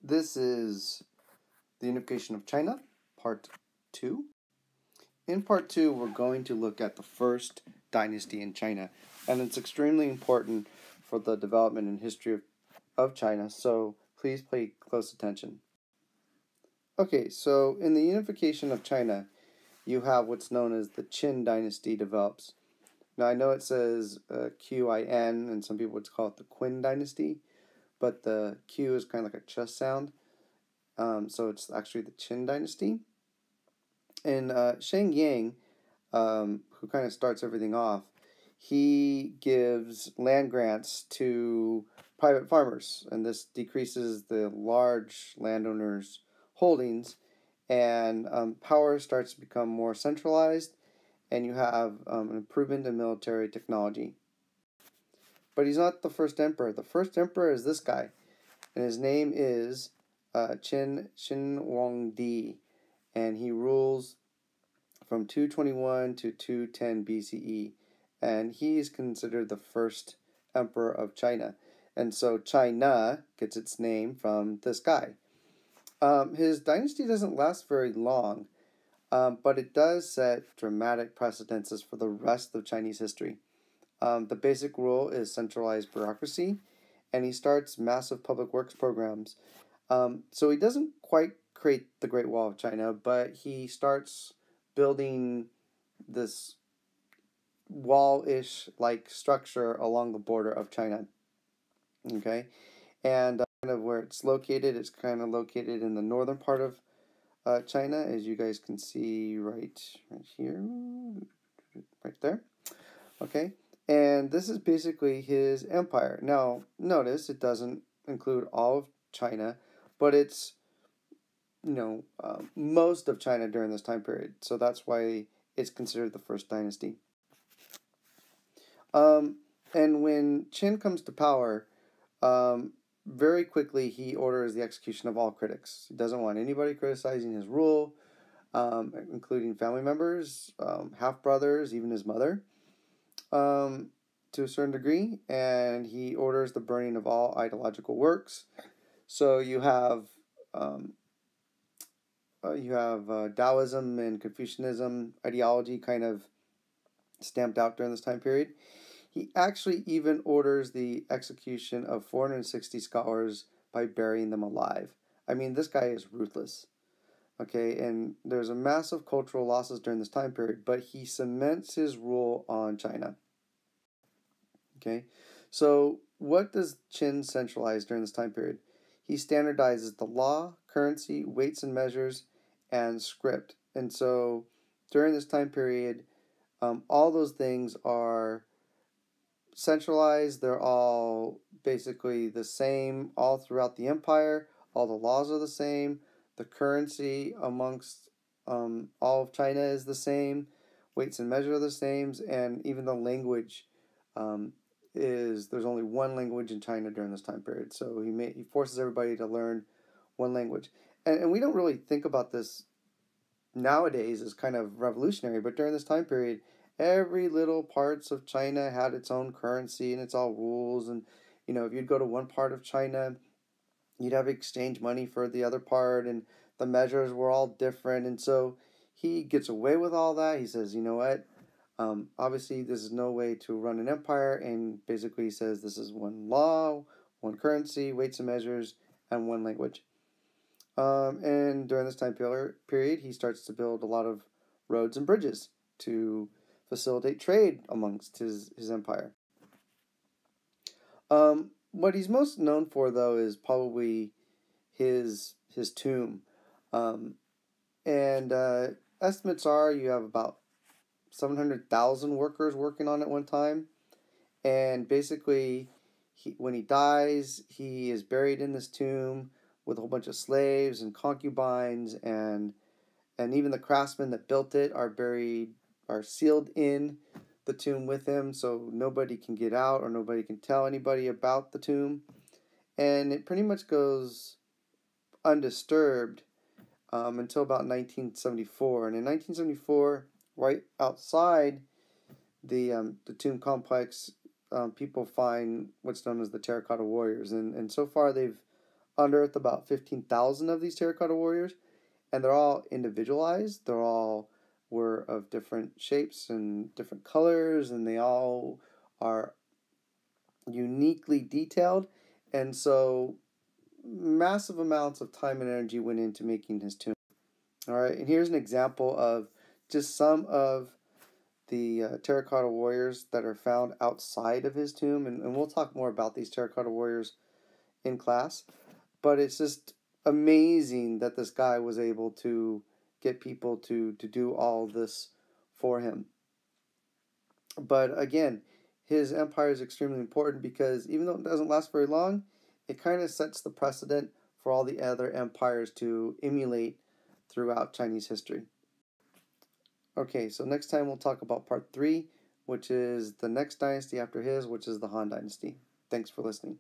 This is the Unification of China, Part 2. In Part 2, we're going to look at the first dynasty in China, and it's extremely important for the development and history of China, so please pay close attention. Okay, so in the Unification of China, you have what's known as the Qin Dynasty develops. Now, I know it says Qin, and some people would call it the Qin Dynasty, but the Q is kind of like a ch sound, so it's actually the Qin Dynasty. And Sheng Yang, who kind of starts everything off, he gives land grants to private farmers, and this decreases the large landowners' holdings, and power starts to become more centralized, and you have an improvement in military technology. But he's not the first emperor. The first emperor is this guy, and his name is Qin Huangdi, and he rules from 221 to 210 BCE, and he is considered the first emperor of China. And so China gets its name from this guy. His dynasty doesn't last very long, but it does set dramatic precedences for the rest of Chinese history. The basic rule is centralized bureaucracy, and he starts massive public works programs. So he doesn't quite create the Great Wall of China, but he starts building this wall-ish like structure along the border of China. Okay, and kind of where it's kind of located in the northern part of China, as you guys can see right here, right there. Okay. And this is basically his empire. Now, notice it doesn't include all of China, but it's, most of China during this time period. So that's why it's considered the first dynasty. And when Qin comes to power, very quickly he orders the execution of all critics. He doesn't want anybody criticizing his rule, including family members, half-brothers, even his mother. To a certain degree, and he orders the burning of all ideological works. So you have Taoism and Confucianism ideology kind of stamped out during this time period. He actually even orders the execution of 460 scholars by burying them alive. I mean, this guy is ruthless. Okay, and there's a massive cultural losses during this time period, but he cements his rule on China. Okay, so what does Qin centralize during this time period? He standardizes the law, currency, weights and measures, and script. And so during this time period, all those things are centralized. They're all basically the same all throughout the empire. All the laws are the same. The currency amongst all of China is the same. Weights and measures are the same. And even the language there's only one language in China during this time period. So he forces everybody to learn one language. And we don't really think about this nowadays as kind of revolutionary, but during this time period, every little parts of China had its own currency and its all rules. And, if you'd go to one part of China, you'd have to exchange money for the other part, and the measures were all different. And so he gets away with all that. He says, you know what? Obviously, this is no way to run an empire, and basically he says this is one law, one currency, weights and measures, and one language. And during this time period, he starts to build a lot of roads and bridges to facilitate trade amongst his empire. What he's most known for, though, is probably his tomb. Estimates are you have about 700,000 workers working on it one time, and basically when he dies, he is buried in this tomb with a whole bunch of slaves and concubines, and even the craftsmen that built it are sealed in the tomb with him, so nobody can get out or nobody can tell anybody about the tomb, and it pretty much goes undisturbed until about 1974. And in 1974, right outside the tomb complex, people find what's known as the Terracotta Warriors, and so far they've unearthed about 15,000 of these Terracotta Warriors, and they're all individualized. They're all were of different shapes and different colors, and they all are uniquely detailed. And so massive amounts of time and energy went into making his tomb. All right, and here's an example of just some of the Terracotta Warriors that are found outside of his tomb, and we'll talk more about these Terracotta Warriors in class. But it's just amazing that this guy was able to get people to do all this for him. But again, his empire is extremely important because even though it doesn't last very long, it kind of sets the precedent for all the other empires to emulate throughout Chinese history. Okay, so next time we'll talk about part 3, which is the next dynasty after his, which is the Han Dynasty. Thanks for listening.